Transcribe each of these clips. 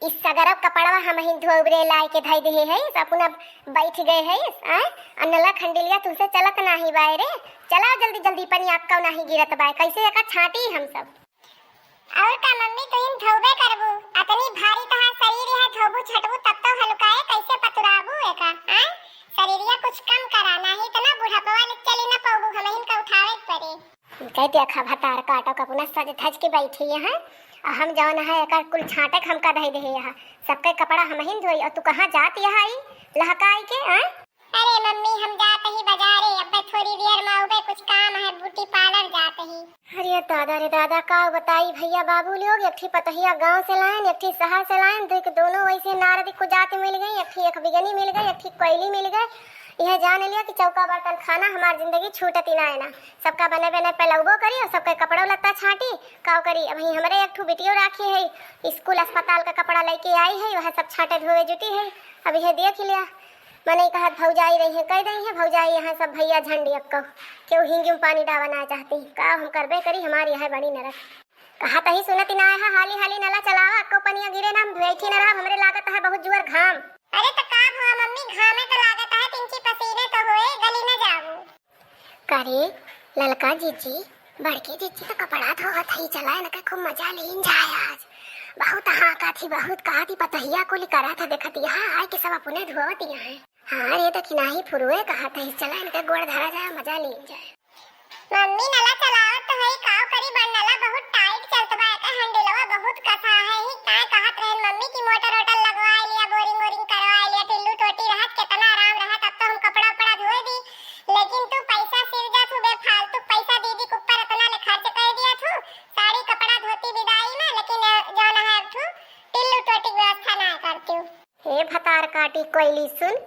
इस सगरा कपड़वा हम ही धोबरे लाए के धई दे है अपना बैठ गए है अनला खंडिलिया तुसे चलत नाही बाय रे चला जल्दी जल्दी पनी आपका नाही गिरत बाय कैसे एका छाटी हम सब और का मम्मी तो इन धोबे करबू अतनी भारी तहा शरीर है धोबू छटबू तब तो हलकाए कैसे पतुराबू एका शरीरिया कुछ कम करा नाही तना बुढ़ापवा ने चली ना पाबू हम इनका उठावे पड़े कह देखा भतार काटो का पुनः सज धज के बैठी है हम जौन है एकर कुल छाटक हमका दे दे यहाँ सबके कपड़ा हम ही धोई और तू कहाँ जात यहाँ आई लहकाई के अरे मम्मी हम जाते ही बाजारे अब थोड़ी देर में उबे कुछ काम है ब्यूटी पार्लर जाते ही अरे दादा रे दादा का बताई भैया बाबू लोग एक थी पतहिया गांव से लाइन एक थी शहर से लाइन देख दोनों वैसे नारदी को जाते मिल गई एक थी एक बिगनी मिल गई एक थी कोयली मिल गई यह जान लिया कि चौका बर्तन खाना हमारी जिंदगी छूटती ना है ना सबका बने बने पलौबो करी और सबका कपड़ा लत्ता छाटी काव करी अब हमारे एक ठू बेटियों राखी है स्कूल अस्पताल का कपड़ा लेके आई है वह सब छाटे धोए जुटी है अब यह देख लिया मैंने कहा भौजाई रही है कह रही है भौजाई यहाँ सब भैया झंडी अक्को क्यों हिंगी में पानी डावना चाहती का हम करबे करी हमारी है बड़ी नरक कहा तही सुनती ना है हाली हाली नला चलावा अक्को पनिया गिरे ना बैठी न रहा हमरे लागत है बहुत जुअर घाम अरे तो का हुआ मम्मी घामे तो लागत है तिनकी पसीने तो होए गली न जाऊ करे ललका जीजी बड़की जीजी तो कपड़ा धोवत ही चलाए न के खूब मजा लीन जाए आज बहुत हाका थी बहुत कहा थी पतहिया को करा था देखती यहाँ आए कि सब अपने धोवत यहाँ है हाँ ये तो खिनाही फुरुए कहा था चला इनका गोड़ धरा जाए मजा लीन जाए मम्मी नला चलाओ तो है काव करी बन नला बहुत टाइट चलत बा का हैंडलवा बहुत कसा है ही काय कहत रहे मम्मी की मोटर वोटर लगवा लिया बोरिंग वोरिंग करवा लिया टिल्लू टोटी रहत कितना आराम रहत अब तो हम कपड़ा उपड़ा धोए दी लेकिन तू पैसा सिर जा तू बेफालतू पैसा दीदी के ऊपर इतना ले खर्च कर दिया तू साड़ी कपड़ा धोती विदाई में लेकिन जाना है तू टिल्लू टोटी व्यवस्था ना करती हे भतार काटी कोयली सुन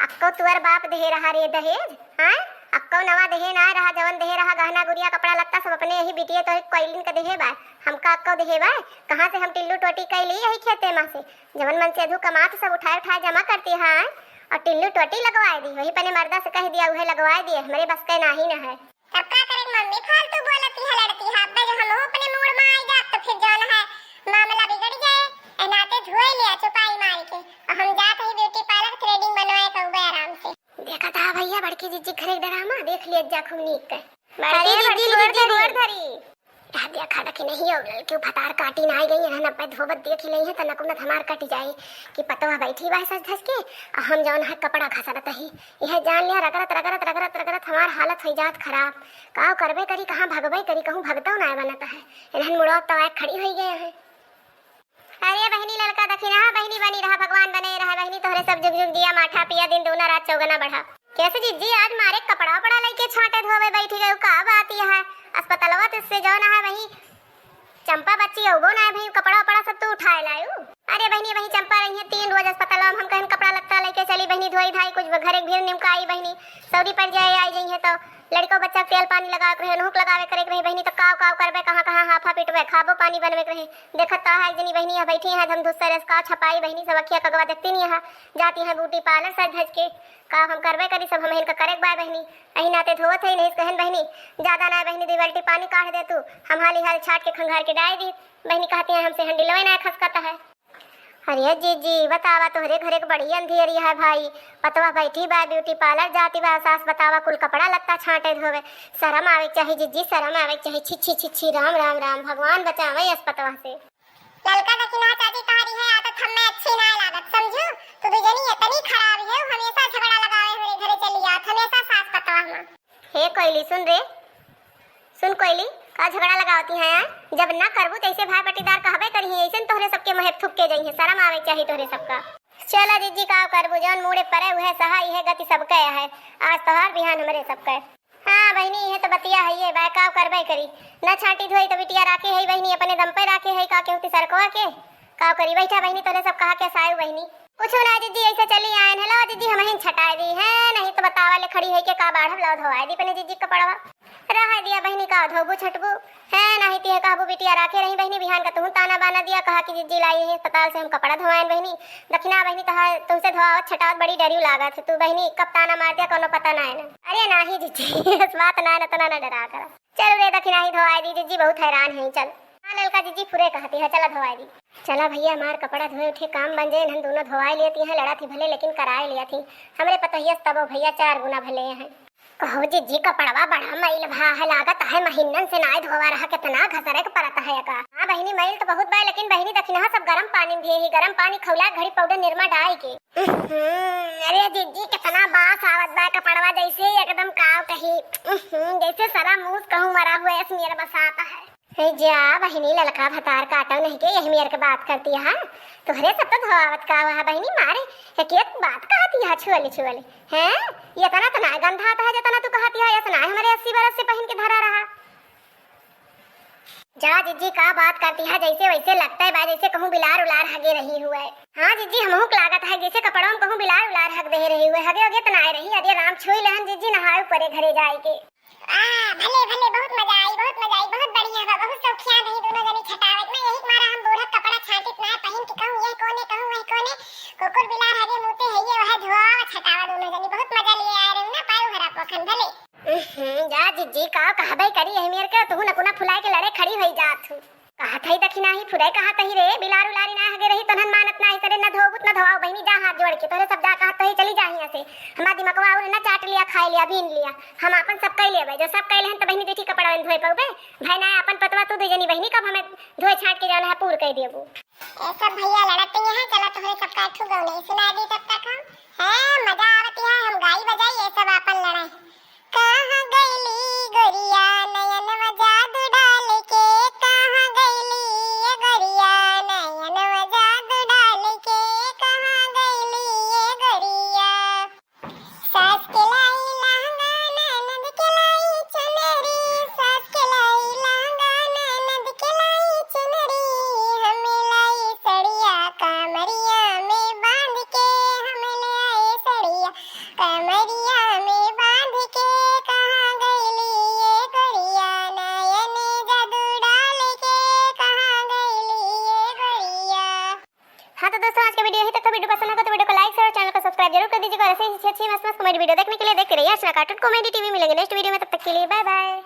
अक्को तुअर बाप दे रहा रे दहेज हां अक्को नवा देहे ना रहा जवन देहे रहा गहना गुड़िया कपड़ा लत्ता सब अपने यही बिटिया तो कोयलिन का देहे बा हमका अक्को देहे बा कहां से हम टिल्लू टोटी कैली यही खेते मां से जवन मन से अधू कमा तो सब उठाए उठाए जमा करती है और टिल्लू टोटी लगवाए दी वही पने मर्दा से कह दिया उहे लगवाए दिए हमारे बस का नहीं ना है तब का करे मम्मी फालतू बोलती है लड़की है अब जो हम अपने मूड में आई जात तो फिर जाना है मामला बिगड़ जाए एनाते धोए लिया चुपाई मार के हम जाते ही ब्यूटी पार्लर थ्रेडिंग बनवाए कहूं आराम से देखा था भैया बड़की जीजी घरे डरामा देख लिया जा खूब नीक के बड़की जीजी गोड़ धरी आ देखा कि नहीं हो क्यों फटार काटी ना आई गई है ना पे धोबत देख ले है त नकुनत हमार कट जाए कि पतवा बैठी बा सज धस के हम जौन है कपड़ा खसरत ही यह जान लिया रगरत रगरत रगरत रगरत हमार हालत हो जात खराब काव करबे करी कहां भगबे करी कहूं भगतो ना बनता है इन्हन मुड़ो तो खड़ी हो गए हैं अरे बहनी लड़का दखिना बहनी बनी रहा भगवान बने रहा बहनी तोहरे सब जुग जुग दिया माठा पिया दिन दोना रात चौगना बढ़ा कैसे जीजी आज मारे कपड़ा पड़ा लेके छाटे धोवे बैठी गए का बात है अस्पतालवा तो से जाना है वही चंपा बच्ची होगो ना भाई कपड़ा पड़ा सब तो उठाए लायू अरे बहनी वही चंपा रही है 3 रोज अस्पताल में हम कहीं कपड़ा लगता लेके चली बहनी धोई धाई कुछ घरे भीड़ निमका आई बहनी सऊदी पर जाए आई गई है तो लड़को बच्चा तेल पानी लगा रहे नूक लगावे करे रहे बहनी तो काव काव करबे कहां कहां हाफा पिटवे खाबो पानी बनवे रहे देखत है जनी बहनी है बैठी है हम दूसरे का छपाई बहनी सब अखिया कगवा देखती नहीं है जाती है ब्यूटी पार्लर सज धज के का हम करबे करी सब हम इनका करे बाय बहनी अही नाते धोवत है नहीं कहन बहनी ज्यादा ना बहनी 2 बाल्टी पानी काढ़ दे तू हम हाली हाल छाट के खंगार के डाल दी बहनी कहती है हमसे हंडी लवे ना खसकाता है अरे जीजी बतावा तोहरे घरे के बड़ी अंधेरी है भाई पतवा बैठी बा ब्यूटी पार्लर जाती बा सास बतावा कुल कपड़ा लगता छाटे धोवे शर्म आवे चाहिए जीजी शर्म आवे चाहिए छिछी छिछी राम राम राम भगवान बचावे इस पतवा से ललका दकिना चाची तारी है आदत हमें अच्छी ना लागत समझो तू बिजनी इतनी खराब है हमेशा झगड़ा लगावे मेरे घरे चली जात हमेशा सास पतवा हम हे कोयली सुन रे सुन कोयली का झगड़ा लगावती है जब ना करबू तैसे भाई पटीदार कहबे करही ऐसे तोहरे सबके मुंह थूक के जाई है शर्म आवे चाहिए तोहरे सबका चला जीजी का करबू जौन मुड़े परे उहे सहा इहे गति सबके है आज तोहार बिहान हमरे सबके हां बहनी ये तो बतिया है ये बाय करबे करी न छाटी धोई तो बिटिया राखे है बहनी अपने दम पे राखे है का के होती सरकवा के का करी बैठा बहनी तोरे सब कहा के सायु बहनी कुछ ना जीजी ऐसे चली आए हेलो जीजी हम ही छटाई दी है नहीं तो बतावा ले खड़ी है के का बाढ़ ला धोवाई दी पने जीजी कपड़वा रहा दिया बहनी का धोबू छटबू है नहीं ती है कहबू बिटिया राखे रही बहनी बिहान का तू ताना बाना दिया कहा कि जीजी लाई है अस्पताल से हम कपड़ा धोवाएं बहनी दखिना बहनी तो तुमसे धोवावत छटावत बड़ी डरियो लागत तू बहनी कब ताना मार दिया कोनो पता ना है ना अरे नाही जीजी इस बात ना तो ना डरा कर चल रे दखिना ही धोवाई दी जीजी बहुत हैरान है चल ललका जीजी फुरे कहती है, चला धोवाई दी। चला भैया हमार कपड़ा धोए उठे काम बन जाए, हम दोनों धोवाई लेती हैं, लड़ा थी भले लेकिन कराए लिया थी हमरे पतहिया तब भैया 4 गुना भले हैं। कहो जीजी कपड़वा बड़ा मैल भा है, लागत है महीनन से नाय धोवा रहा, कितना घसरे के परत है का। हां बहिनी मैल तो बहुत बा, लेकिन बहिनी दखिना सब गरम पानी में ही, गरम पानी खौला घड़ी पाउडर निरमा डाल के। अरे जीजी कितना बास आवत बा कपड़वा, जैसे एकदम काव कही जैसे सारा मूस कहूं मरा हुआ है, मेरा बसाता है। जा बहिनी ललका भतार काटो नहीं के यही मेरे के बात करती है, तोहरे सब तो धोआवत का हुआ बहिनी मारे एक बात कहती है छुअले छुअले हैं, ये तना तना गंधा आता है जितना तू कहती है, इतना हमारे 80 बरस से पहन के धरा रहा। जा जीजी का बात करती है, जैसे वैसे लगता है बा जैसे कहूं बिलार उलार हगे रही हुआ है। हां जीजी हमहु लागत है जैसे कपड़ों में कहूं बिलार उलार हग दे रही हुए, हगे हगे तनाए रही। अरे राम छोई लहन जीजी नहाए परे घरे जाए के। भले भले बहुत मजा आई, बहुत मजा आई, बहुत बढ़िया बा, बहुत सौखिया नहीं दोनों जनी छटावत में, यही मारा हम बूढ़ा कपड़ा छाटित ना पहन के कहूं ये कोने कहूं वही कोने कुकुर बिलार हगे मुते है ये वह धोआ छटावा दोनों जनी, बहुत मजा लिए आ रहे हो ना पारू हरा पोखन भले। जा जीजी का कहबे करी है मेर के, तू नकुना फुलाए के लड़े खड़ी होई जात हूं। कहा थई दखिना ही फुराई कहा तही रे, बिलार उलारी ना हगे रही तनन मानत ना करे ना धोबुत ना धोवाओ बहिनी, जा हाथ जोड़ के तोरे सब जा कहा तही चली जा यहां से। हमार दिमागवा और ना चाट लिया खा लिया बीन लिया, हम अपन सब कई लेबे, जो सब कइले हन त बहिनी बेटी कपड़ा धोए पउबे भाई ना अपन पतवा तू दे जनी बहिनी कब हमें धोए छाट के जाना है पूर कह देबो। ए सब भैया लड़ते हैं, चला तोरे सब का ठु गौ नहीं सुना दी तब तक हम मजा आवत है, हम गाई बजाई ये सब अपन लड़ाई। कहां गईली गोरिया नयन मजाद डाल के, कहां गईली ये गोरिया नयन मजाद डाल के, कहां गईली ये गोरिया। सास के लाई लहंगा ननद के लाई चुनरी, सास के लाई लहंगा ननद के लाई चुनरी, हमें लाई सड़िया कमरिया में बांध के, हमें ले आए सड़िया कमरिया में बांध के, कहां गईली ये गोरिया नयन जादू डाल के, कहां गईली ये गोरिया। हाँ तो दोस्तों आज का वीडियो यही तक था, वीडियो पसंद आया तो वीडियो को लाइक शेयर और चैनल को सब्सक्राइब जरूर कर दीजिएगा। ऐसे ही अच्छी मस्त मस्त कॉमेडी वीडियो देखने के लिए देखते रहिए अर्चना कार्टून कॉमेडी टीवी। मिलेंगे नेक्स्ट वीडियो में, तब तक के लिए बाय बाय।